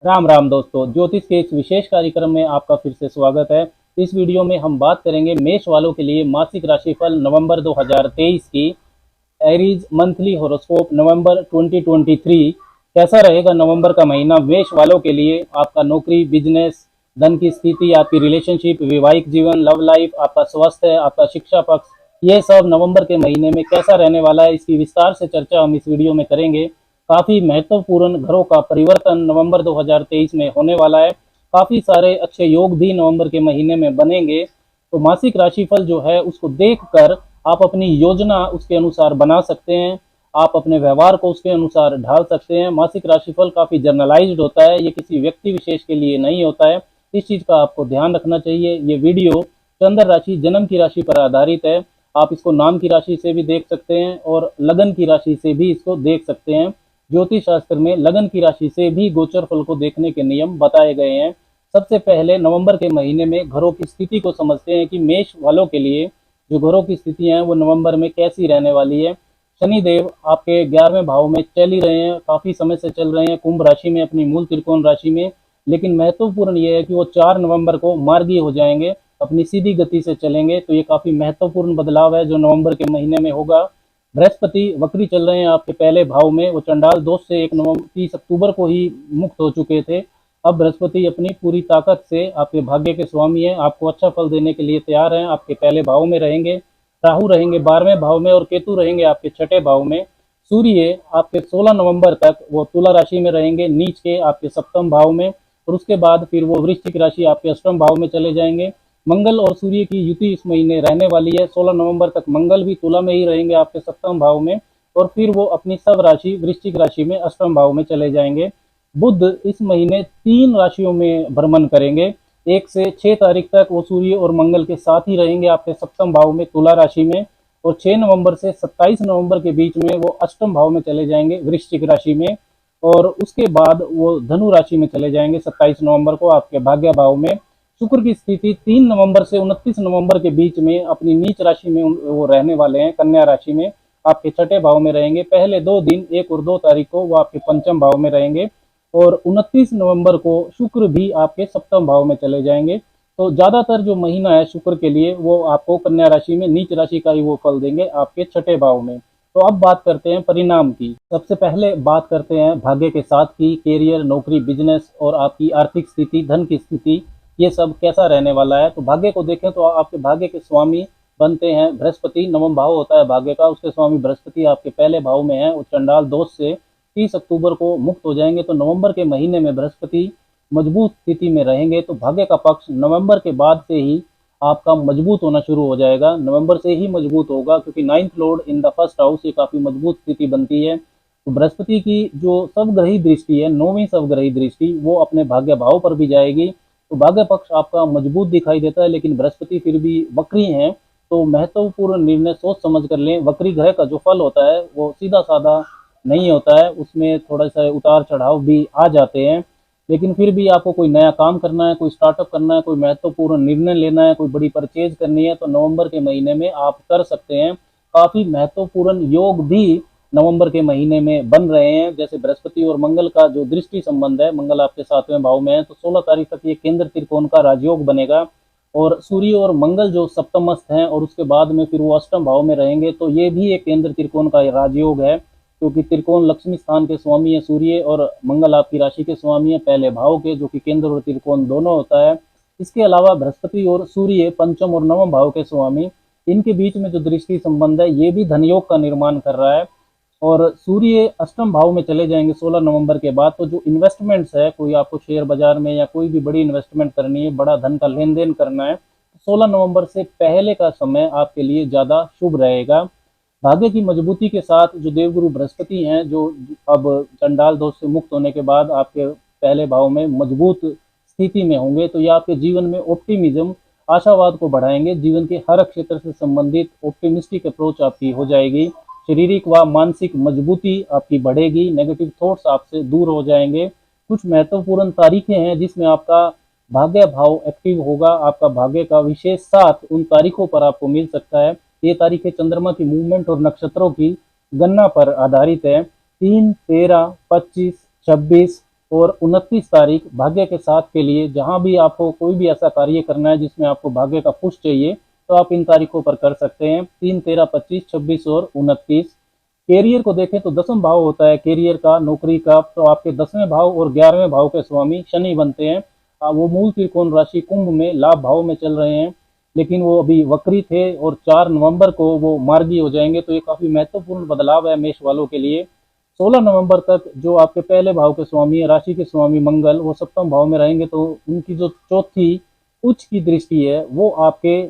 राम राम दोस्तों, ज्योतिष के इस विशेष कार्यक्रम में आपका फिर से स्वागत है। इस वीडियो में हम बात करेंगे मेष वालों के लिए मासिक राशिफल नवंबर 2023 की। एरीज मंथली हॉरोस्कोप नवंबर 2023 कैसा रहेगा नवंबर का महीना मेष वालों के लिए। आपका नौकरी, बिजनेस, धन की स्थिति, आपकी रिलेशनशिप, वैवाहिक जीवन, लव लाइफ, आपका स्वास्थ्य, आपका शिक्षा पक्ष, ये सब नवंबर के महीने में कैसा रहने वाला है, इसकी विस्तार से चर्चा हम इस वीडियो में करेंगे। काफी महत्वपूर्ण घरों का परिवर्तन नवंबर 2023 में होने वाला है। काफी सारे अच्छे योग भी नवंबर के महीने में बनेंगे। तो मासिक राशिफल जो है उसको देखकर आप अपनी योजना उसके अनुसार बना सकते हैं। आप अपने व्यवहार को उसके अनुसार ढाल सकते हैं। मासिक राशिफल काफी जर्नलाइज्ड होता है, ये किसी व्यक्ति विशेष के लिए नहीं होता है। इस चीज का आपको ध्यान रखना चाहिए। ये वीडियो चंद्र राशि, जन्म की राशि पर आधारित है। आप इसको नाम की राशि से भी देख सकते हैं और लगन की राशि से भी इसको देख सकते हैं। ज्योतिष शास्त्र में लगन की राशि से भी गोचर फल को देखने के नियम बताए गए हैं। सबसे पहले नवंबर के महीने में घरों की स्थिति को समझते हैं कि मेष वालों के लिए जो घरों की स्थितियां हैं वो नवंबर में कैसी रहने वाली है। शनिदेव आपके 11वें भाव में चल ही रहे हैं, काफी समय से चल रहे हैं कुंभ राशि में, अपनी मूल त्रिकोण राशि में। लेकिन महत्वपूर्ण यह है कि वो 4 नवंबर को मार्गी हो जाएंगे, अपनी सीधी गति से चलेंगे। तो ये काफी महत्वपूर्ण बदलाव है जो नवंबर के महीने में होगा। बृहस्पति वक्री चल रहे हैं आपके पहले भाव में। वो चंडाल दोष से 30 अक्टूबर को ही मुक्त हो चुके थे। अब बृहस्पति अपनी पूरी ताकत से आपके भाग्य के स्वामी हैं, आपको अच्छा फल देने के लिए तैयार हैं। आपके पहले भाव में रहेंगे, राहु रहेंगे 12वें भाव में और केतु रहेंगे आपके छठे भाव में। सूर्य आपके 16 नवंबर तक वो तुला राशि में रहेंगे, नीच के आपके सप्तम भाव में। और उसके बाद फिर वो वृश्चिक राशि आपके अष्टम भाव में चले जाएंगे। मंगल और सूर्य की युति इस महीने रहने वाली है। 16 नवंबर तक मंगल भी तुला में ही रहेंगे आपके सप्तम भाव में और फिर वो अपनी सब राशि वृश्चिक राशि में अष्टम भाव में चले जाएंगे। बुध इस महीने 3 राशियों में भ्रमण करेंगे। 1 से 6 तारीख तक वो सूर्य और मंगल के साथ ही रहेंगे आपके सप्तम भाव में तुला राशि में। और 6 नवंबर से 27 नवंबर के बीच में वो अष्टम भाव में चले जाएंगे वृश्चिक राशि में। और उसके बाद वो धनु राशि में चले जाएंगे 27 नवंबर को आपके भाग्य भाव में। शुक्र की स्थिति 3 नवंबर से 29 नवंबर के बीच में अपनी नीच राशि में वो रहने वाले हैं, कन्या राशि में आपके छठे भाव में रहेंगे। पहले 2 दिन 1 और 2 तारीख को वो आपके पंचम भाव में रहेंगे और 29 नवंबर को शुक्र भी आपके सप्तम भाव में चले जाएंगे। तो ज्यादातर जो महीना है शुक्र के लिए वो आपको कन्या राशि में नीच राशि का ही वो फल देंगे आपके छठे भाव में। तो अब बात करते हैं परिणाम की। सबसे पहले बात करते हैं भाग्य के साथ की, कैरियर, नौकरी, बिजनेस और आपकी आर्थिक स्थिति, धन की स्थिति, ये सब कैसा रहने वाला है। तो भाग्य को देखें तो आपके भाग्य के स्वामी बनते हैं बृहस्पति। नवम भाव होता है भाग्य का, उसके स्वामी बृहस्पति आपके पहले भाव में है। वो चंडाल दोष से 30 अक्टूबर को मुक्त हो जाएंगे। तो नवंबर के महीने में बृहस्पति मजबूत स्थिति में रहेंगे। तो भाग्य का पक्ष नवंबर के बाद से ही आपका मजबूत होना शुरू हो जाएगा। नवंबर से ही मजबूत होगा क्योंकि 9th Lord in the first house, ये काफी मजबूत स्थिति बनती है। तो बृहस्पति की जो सबग्रही दृष्टि है, 9वीं सबग्रही दृष्टि, वो अपने भाग्य भाव पर भी जाएगी। तो भाग्य पक्ष आपका मजबूत दिखाई देता है। लेकिन बृहस्पति फिर भी वक्री हैं, तो महत्वपूर्ण निर्णय सोच समझ कर लें। वक्री ग्रह का जो फल होता है वो सीधा साधा नहीं होता है, उसमें थोड़ा सा उतार चढ़ाव भी आ जाते हैं। लेकिन फिर भी आपको कोई नया काम करना है, कोई स्टार्टअप करना है, कोई महत्वपूर्ण निर्णय लेना है, कोई बड़ी परचेज करनी है, तो नवंबर के महीने में आप कर सकते हैं। काफी महत्वपूर्ण योग भी नवंबर के महीने में बन रहे हैं। जैसे बृहस्पति और मंगल का जो दृष्टि संबंध है, मंगल आपके 7वें भाव में है, तो 16 तारीख तक ये केंद्र त्रिकोण का राजयोग बनेगा। और सूर्य और मंगल जो सप्तमस्थ हैं और उसके बाद में फिर वो अष्टम भाव में रहेंगे, तो ये भी एक केंद्र त्रिकोण का राजयोग है। क्योंकि त्रिकोण लक्ष्मी स्थान के स्वामी है सूर्य और मंगल आपकी राशि के स्वामी है पहले भाव के, जो कि केंद्र और त्रिकोण दोनों होता है। इसके अलावा बृहस्पति और सूर्य पंचम और नवम भाव के स्वामी, इनके बीच में जो दृष्टि संबंध है ये भी धनयोग का निर्माण कर रहा है। और सूर्य अष्टम भाव में चले जाएंगे 16 नवंबर के बाद। तो जो इन्वेस्टमेंट्स है, कोई आपको शेयर बाजार में या कोई भी बड़ी इन्वेस्टमेंट करनी है, बड़ा धन का लेन देन करना है, 16 नवंबर से पहले का समय आपके लिए ज़्यादा शुभ रहेगा। भाग्य की मजबूती के साथ जो देवगुरु बृहस्पति हैं, जो अब चंडाल दोष से मुक्त होने के बाद आपके पहले भाव में मजबूत स्थिति में होंगे, तो ये आपके जीवन में ऑप्टिमिज्म, आशावाद को बढ़ाएंगे। जीवन के हर क्षेत्र से संबंधित ऑप्टिमिस्टिक अप्रोच आपकी हो जाएगी। शारीरिक व मानसिक मजबूती आपकी बढ़ेगी। नेगेटिव थॉट्स आपसे दूर हो जाएंगे। कुछ महत्वपूर्ण तारीखें हैं जिसमें आपका भाग्य भाव एक्टिव होगा। आपका भाग्य का विशेष साथ उन तारीखों पर आपको मिल सकता है। ये तारीखें चंद्रमा की मूवमेंट और नक्षत्रों की गणना पर आधारित है। 3, 13, 25, 26, और 29 तारीख भाग्य के साथ के लिए, जहां भी आपको कोई भी ऐसा कार्य करना है जिसमें आपको भाग्य का पुश चाहिए तो आप इन तारीखों पर कर सकते हैं। 3, 13, 25, 26 और 29। कैरियर को देखें तो 10वां भाव होता है कैरियर का, नौकरी का, तो आपके 10वें भाव और 11वें भाव के स्वामी शनि बनते हैं। वो मूल त्रिकोण राशि कुंभ में लाभ भाव में चल रहे हैं, लेकिन वो अभी वक्री थे और 4 नवंबर को वो मार्गी हो जाएंगे, तो ये काफी महत्वपूर्ण बदलाव है मेष वालों के लिए। 16 नवंबर तक जो आपके पहले भाव के स्वामी है, राशि के स्वामी मंगल, वो सप्तम भाव में रहेंगे, तो उनकी जो चौथी उच्च की दृष्टि है वो आपके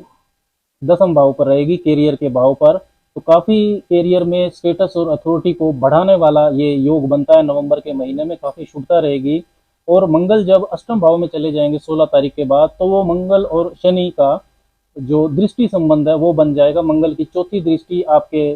10वें भाव पर रहेगी, कैरियर के भाव पर। तो काफी कैरियर में स्टेटस और अथॉरिटी को बढ़ाने वाला ये योग बनता है नवंबर के महीने में, काफी शुभता रहेगी। और मंगल जब अष्टम भाव में चले जाएंगे 16 तारीख के बाद, तो वो मंगल और शनि का जो दृष्टि संबंध है वो बन जाएगा। मंगल की चौथी दृष्टि आपके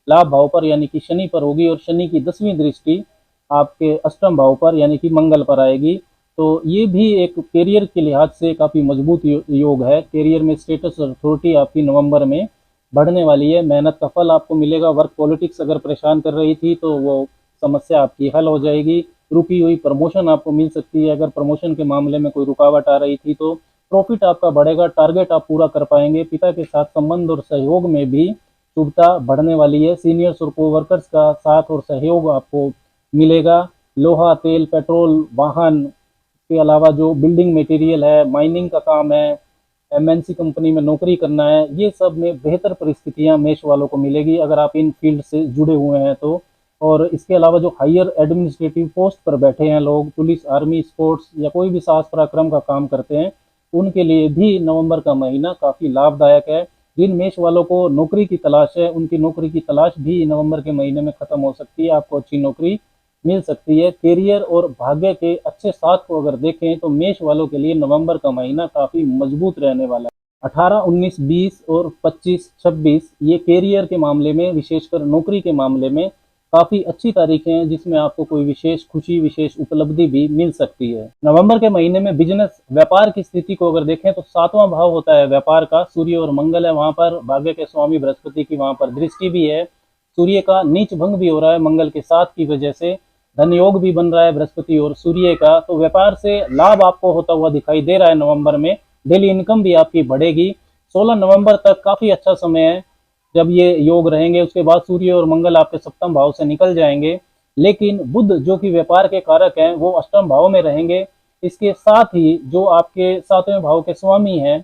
लाभ भाव पर यानी कि शनि पर होगी, और शनि की 10वीं दृष्टि आपके अष्टम भाव पर यानी कि मंगल पर आएगी। तो ये भी एक कैरियर के लिहाज से काफी मजबूत योग है। कैरियर में स्टेटस और अथॉरिटी आपकी नवंबर में बढ़ने वाली है, मेहनत का फल आपको मिलेगा। वर्क पॉलिटिक्स अगर परेशान कर रही थी तो वो समस्या आपकी हल हो जाएगी। रुकी हुई प्रमोशन आपको मिल सकती है, अगर प्रमोशन के मामले में कोई रुकावट आ रही थी तो प्रॉफिट आपका बढ़ेगा, टारगेट आप पूरा कर पाएंगे। पिता के साथ संबंध और सहयोग में भी शुभता बढ़ने वाली है। सीनियर्स और कोवर्कर्स का साथ और सहयोग आपको मिलेगा। लोहा, तेल, पेट्रोल, वाहन के अलावा जो बिल्डिंग मटेरियल है, माइनिंग का काम है, एमएनसी कंपनी में नौकरी करना है, ये सब में बेहतर परिस्थितियां मेष वालों को मिलेगी अगर आप इन फील्ड से जुड़े हुए हैं तो। और इसके अलावा जो हायर एडमिनिस्ट्रेटिव पोस्ट पर बैठे हैं लोग, पुलिस, आर्मी, स्पोर्ट्स या कोई भी साहस पराक्रम का काम करते हैं, उनके लिए भी नवंबर का महीना काफ़ी लाभदायक है। जिन मेष वालों को नौकरी की तलाश है, उनकी नौकरी की तलाश भी नवंबर के महीने में ख़त्म हो सकती है, आपको अच्छी नौकरी मिल सकती है। कैरियर और भाग्य के अच्छे साथ को अगर देखें तो मेष वालों के लिए नवंबर का महीना काफ़ी मजबूत रहने वाला है। 18, 19, 20 और 25, 26 ये कैरियर के मामले में, विशेषकर नौकरी के मामले में काफ़ी अच्छी तारीखें हैं जिसमें आपको कोई विशेष खुशी, विशेष उपलब्धि भी मिल सकती है। नवंबर के महीने में बिजनेस, व्यापार की स्थिति को अगर देखें तो 7वां भाव होता है व्यापार का, सूर्य और मंगल है वहां पर, भाग्य के स्वामी बृहस्पति की वहां पर दृष्टि भी है। सूर्य का नीच भंग भी हो रहा है मंगल के साथ की वजह से, धन योग भी बन रहा है बृहस्पति और सूर्य का, तो व्यापार से लाभ आपको होता हुआ दिखाई दे रहा है नवंबर में। डेली इनकम भी आपकी बढ़ेगी। 16 नवंबर तक काफी अच्छा समय है जब ये योग रहेंगे। उसके बाद सूर्य और मंगल आपके सप्तम भाव से निकल जाएंगे, लेकिन बुध जो कि व्यापार के कारक हैं वो अष्टम भाव में रहेंगे। इसके साथ ही जो आपके 7वें भाव के स्वामी हैं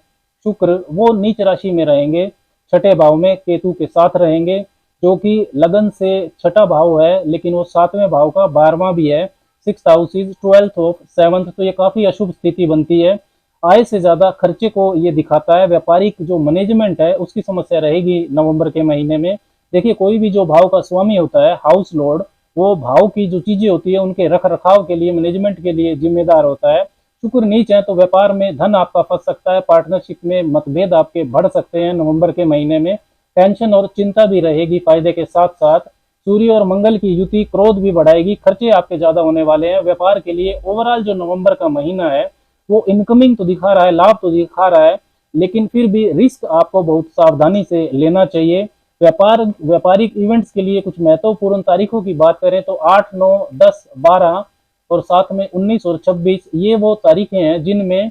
शुक्र, वो नीच राशि में रहेंगे, 6ठे भाव में केतु के साथ रहेंगे, जो कि लगन से 6ठा भाव है, लेकिन वो 7वें भाव का 12वां भी है। 6th house is 12th of 7th, तो ये काफी अशुभ स्थिति बनती है। आय से ज्यादा खर्चे को ये दिखाता है। व्यापारिक जो मैनेजमेंट है उसकी समस्या रहेगी नवंबर के महीने में। देखिए, कोई भी जो भाव का स्वामी होता है, हाउस लॉर्ड, वो भाव की जो चीजें होती है उनके रख रखाव के लिए, मैनेजमेंट के लिए जिम्मेदार होता है। शुक्र नीच है तो व्यापार में धन आपका फंस सकता है, पार्टनरशिप में मतभेद आपके बढ़ सकते हैं नवंबर के महीने में। टेंशन और चिंता भी रहेगी फायदे के साथ साथ। सूर्य और मंगल की युति क्रोध भी बढ़ाएगी, खर्चे आपके ज्यादा होने वाले हैं। व्यापार के लिए ओवरऑल जो नवंबर का महीना है वो इनकमिंग तो दिखा रहा है, लाभ तो दिखा रहा है, लेकिन फिर भी रिस्क आपको बहुत सावधानी से लेना चाहिए। व्यापारिक इवेंट्स के लिए कुछ महत्वपूर्ण तारीखों की बात करें तो 8, 9, 10, 12 और साथ में 19 और 26 ये वो तारीखें हैं जिनमें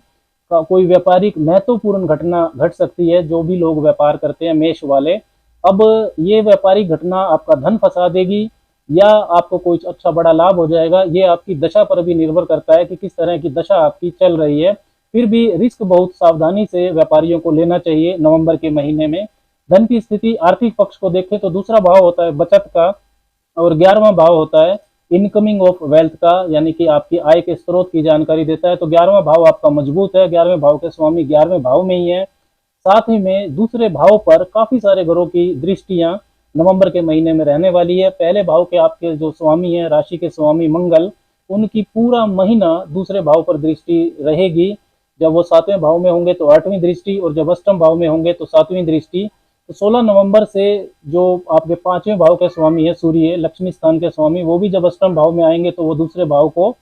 कोई व्यापारिक महत्वपूर्ण घटना घट सकती है। जो भी लोग व्यापार करते हैं मेष वाले, अब ये व्यापारिक घटना आपका धन फंसा देगी या आपको कोई अच्छा बड़ा लाभ हो जाएगा, ये आपकी दशा पर भी निर्भर करता है कि किस तरह की दशा आपकी चल रही है। फिर भी रिस्क बहुत सावधानी से व्यापारियों को लेना चाहिए नवंबर के महीने में। धन की स्थिति, आर्थिक पक्ष को देखें तो दूसरा भाव होता है बचत का और 11वां भाव होता है इनकमिंग ऑफ वेल्थ का, यानी कि आपकी आय के स्रोत की जानकारी देता है। तो 11वां भाव आपका मजबूत है, 11वें भाव के स्वामी 11वें भाव में ही है। साथ ही में दूसरे भाव पर काफी सारे ग्रहों की दृष्टियां नवंबर के महीने में रहने वाली है। पहले भाव के आपके जो स्वामी हैं, राशि के स्वामी मंगल, उनकी पूरा महीना दूसरे भाव पर दृष्टि रहेगी। जब वो 7वें भाव में होंगे तो 8वीं दृष्टि, और जब अष्टम भाव में होंगे तो 7वीं दृष्टि। तो 16 नवंबर से जो आपके 5वें भाव के स्वामी है सूर्य, लक्ष्मी स्थान के स्वामी, वो भी जब अष्टम भाव में आएंगे तो वो दूसरे भाव को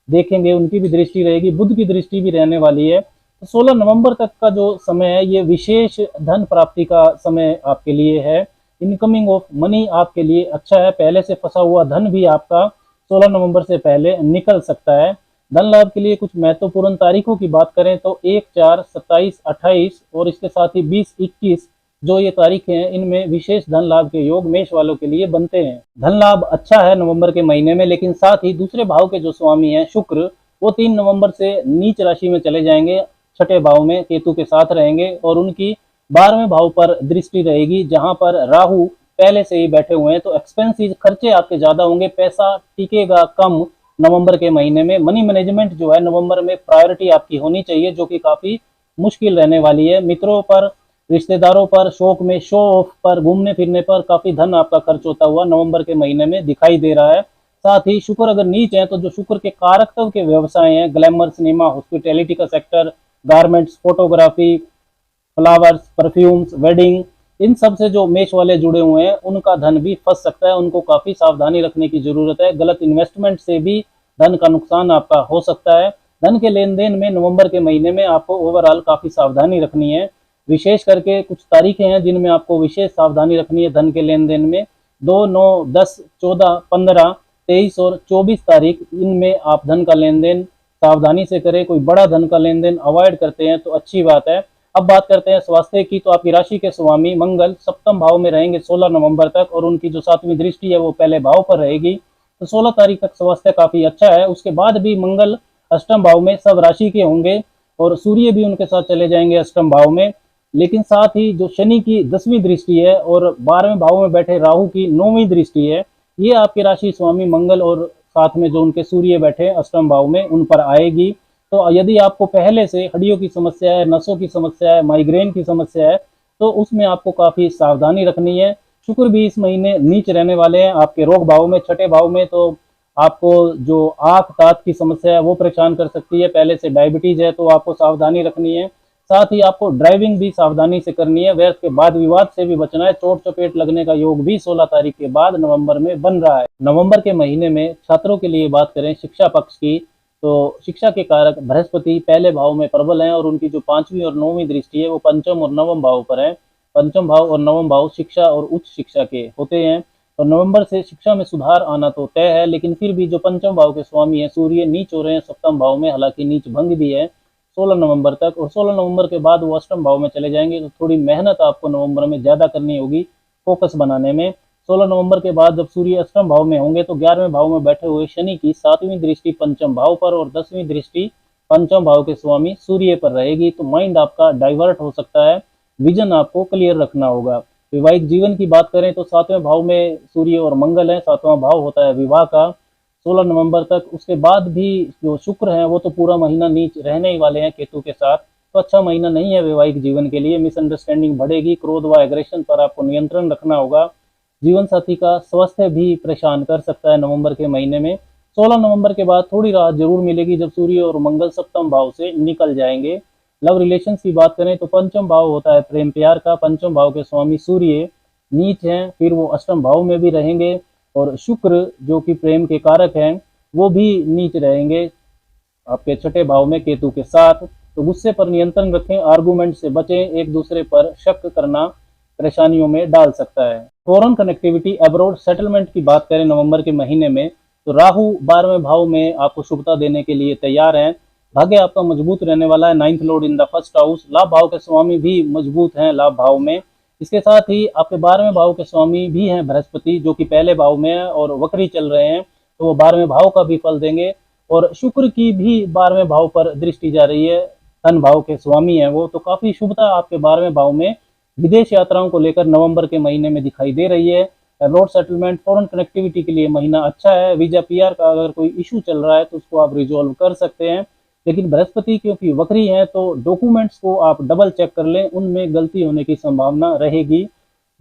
देखेंगे, उनकी भी दृष्टि रहेगी। बुध की दृष्टि भी रहने वाली है। तो 16 नवंबर तक का जो समय है ये विशेष धन प्राप्ति का समय आपके लिए है। इनकमिंग ऑफ मनी आपके लिए अच्छा है, पहले से फंसा हुआ धन भी आपका 16 नवंबर से पहले निकल सकता है। धन लाभ के लिए कुछ महत्वपूर्ण तारीखों की बात करें तो 1, 4, 27, 28 और इसके साथ ही 20, 21 जो ये तारीखें हैं, इनमें विशेष धन लाभ के योग मेष वालों के लिए बनते हैं। धन लाभ अच्छा है नवंबर के महीने में, लेकिन साथ ही दूसरे भाव के जो स्वामी हैं शुक्र, वो 3 नवंबर से नीच राशि में चले जाएंगे, छठे भाव में केतु के साथ रहेंगे और उनकी 12वें भाव पर दृष्टि रहेगी, जहां पर राहु पहले से ही बैठे हुए हैं। तो एक्सपेंसिव खर्चे आपके ज्यादा होंगे, पैसा टिकेगा कम नवंबर के महीने में। मनी मैनेजमेंट जो है नवंबर में प्रायोरिटी आपकी होनी चाहिए, जो कि काफी मुश्किल रहने वाली है। मित्रों पर, रिश्तेदारों पर, शौक में, शो ऑफ पर, घूमने फिरने पर काफी धन आपका खर्च होता हुआ नवंबर के महीने में दिखाई दे रहा है। साथ ही शुक्र अगर नीच है तो जो शुक्र के कारकत्व के व्यवसाय हैं, ग्लैमर, सिनेमा, हॉस्पिटैलिटी का sector, garments, photography, flowers, perfumes, wedding, इन सब से जो मेष वाले जुड़े हुए हैं उनका धन भी फंस सकता है। उनको काफी सावधानी रखने की जरूरत है। गलत इन्वेस्टमेंट से भी धन का नुकसान आपका हो सकता है। धन के लेन देन में नवंबर के महीने में आपको ओवरऑल काफी सावधानी रखनी है। विशेष करके कुछ तारीखें हैं जिनमें आपको विशेष सावधानी रखनी है धन के लेन देन में। 2, 9, 10, 14, 15, 23 और 24 तारीख, इनमें आप धन का लेन देन सावधानी से करें। कोई बड़ा धन का लेन देन अवॉइड करते हैं तो अच्छी बात है। अब बात करते हैं स्वास्थ्य की, तो आपकी राशि के स्वामी मंगल सप्तम भाव में रहेंगे 16 नवंबर तक और उनकी जो 7वीं दृष्टि है वो पहले भाव पर रहेगी। तो 16 तारीख तक स्वास्थ्य काफी अच्छा है। उसके बाद भी मंगल अष्टम भाव में सब राशि के होंगे और सूर्य भी उनके साथ चले जाएंगे अष्टम भाव में। लेकिन साथ ही जो शनि की 10वीं दृष्टि है और 12वें भाव में बैठे राहु की 9वीं दृष्टि है, ये आपके राशि स्वामी मंगल और साथ में जो उनके सूर्य बैठे अष्टम भाव में उन पर आएगी। तो यदि आपको पहले से हड्डियों की समस्या है, नसों की समस्या है, माइग्रेन की समस्या है, तो उसमें आपको काफी सावधानी रखनी है। शुक्र भी इस महीने नीच रहने वाले हैं आपके रोग भाव में, छठे भाव में। तो आपको जो आंख दांत की समस्या है वो परेशान कर सकती है। पहले से डायबिटीज है तो आपको सावधानी रखनी है। साथ ही आपको ड्राइविंग भी सावधानी से करनी है। व्यर्थ के बाद विवाद से भी बचना है। चोट चपेट लगने का योग भी 16 तारीख के बाद नवंबर में बन रहा है। नवंबर के महीने में छात्रों के लिए बात करें शिक्षा पक्ष की, तो शिक्षा के कारक बृहस्पति पहले भाव में प्रबल हैं और उनकी जो 5वीं और 9वीं दृष्टि है वो पंचम और नवम भाव पर है। पंचम भाव और नवम भाव शिक्षा और उच्च शिक्षा के होते हैं। तो नवंबर से शिक्षा में सुधार आना तो तय है, लेकिन फिर भी जो पंचम भाव के स्वामी है सूर्य नीच हो रहे हैं सप्तम भाव में, हालांकि नीच भंग भी है 16 नवंबर तक, और 16 नवंबर के बाद वो अष्टम भाव में चले जाएंगे। तो थोड़ी मेहनत आपको नवंबर में ज्यादा करनी होगी फोकस बनाने में। 16 नवंबर के बाद जब सूर्य अष्टम भाव में होंगे तो 11वें भाव में बैठे हुए शनि की 7वीं दृष्टि पंचम भाव पर और 10वीं दृष्टि पंचम भाव के स्वामी सूर्य पर रहेगी। तो माइंड आपका डाइवर्ट हो सकता है, विजन आपको क्लियर रखना होगा। वैवाहिक जीवन की बात करें तो 7वें भाव में सूर्य और मंगल है, 7वां भाव होता है विवाह का 16 नवंबर तक। उसके बाद भी जो शुक्र है वो तो पूरा महीना नीच रहने ही वाले हैं केतु के साथ। तो अच्छा महीना नहीं है वैवाहिक जीवन के लिए। मिसअंडरस्टैंडिंग बढ़ेगी, क्रोध व एग्रेशन पर आपको नियंत्रण रखना होगा। जीवन साथी का स्वास्थ्य भी परेशान कर सकता है नवंबर के महीने में। 16 नवंबर के बाद थोड़ी राहत जरूर मिलेगी जब सूर्य और मंगल सप्तम भाव से निकल जाएंगे। लव रिलेशन की बात करें तो पंचम भाव होता है प्रेम प्यार का, पंचम भाव के स्वामी सूर्य नीच हैं, फिर वो अष्टम भाव में भी रहेंगे और शुक्र जो कि प्रेम के कारक हैं वो भी नीच रहेंगे आपके छठे भाव में केतु के साथ। तो गुस्से पर नियंत्रण रखें, आर्गुमेंट से बचें, एक दूसरे पर शक करना परेशानियों में डाल सकता है। फॉरेन कनेक्टिविटी, अब्रॉड सेटलमेंट की बात करें नवंबर के महीने में तो राहु 12वें भाव में आपको शुभता देने के लिए तैयार हैं। भाग्य आपका मजबूत रहने वाला है। 9th Lord in the first house, लाभ भाव के स्वामी भी मजबूत हैं लाभ भाव में। इसके साथ ही आपके 12वें भाव के स्वामी भी हैं बृहस्पति, जो कि पहले भाव में है और वक्री चल रहे हैं, तो वो 12वें भाव का भी फल देंगे। और शुक्र की भी 12वें भाव पर दृष्टि जा रही है, धन भाव के स्वामी है वो, तो काफी शुभता आपके 12वें भाव में विदेश यात्राओं को लेकर नवंबर के महीने में दिखाई दे रही है। रोड सेटलमेंट, फॉरेन कनेक्टिविटी के लिए महीना अच्छा है। वीजा पीआर का अगर कोई इशू चल रहा है तो उसको आप रिजोल्व कर सकते हैं। लेकिन बृहस्पति क्योंकि वक्री है तो डॉक्यूमेंट्स को आप डबल चेक कर लें, उनमें गलती होने की संभावना रहेगी।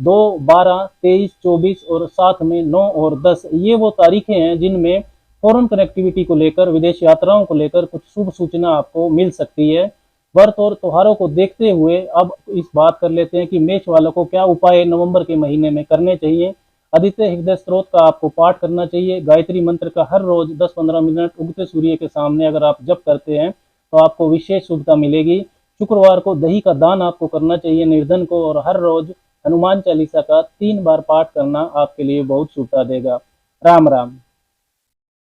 2, 12, 23, 24 और साथ में 9 और 10 ये वो तारीखें हैं जिनमें फॉरेन कनेक्टिविटी को लेकर, विदेश यात्राओं को लेकर कुछ शुभ सूचना आपको मिल सकती है। व्रत और त्योहारों को देखते हुए अब इस बात कर लेते हैं कि मेष वालों को क्या उपाय नवंबर के महीने में करने चाहिए। आदित्य हृदय स्त्रोत का आपको पाठ करना चाहिए। गायत्री मंत्र का हर रोज 10-15 मिनट उगते सूर्य के सामने अगर आप जप करते हैं तो आपको विशेष शुभता मिलेगी। शुक्रवार को दही का दान आपको करना चाहिए निर्धन को, और हर रोज हनुमान चालीसा का 3 बार पाठ करना आपके लिए बहुत शुभता देगा। राम राम।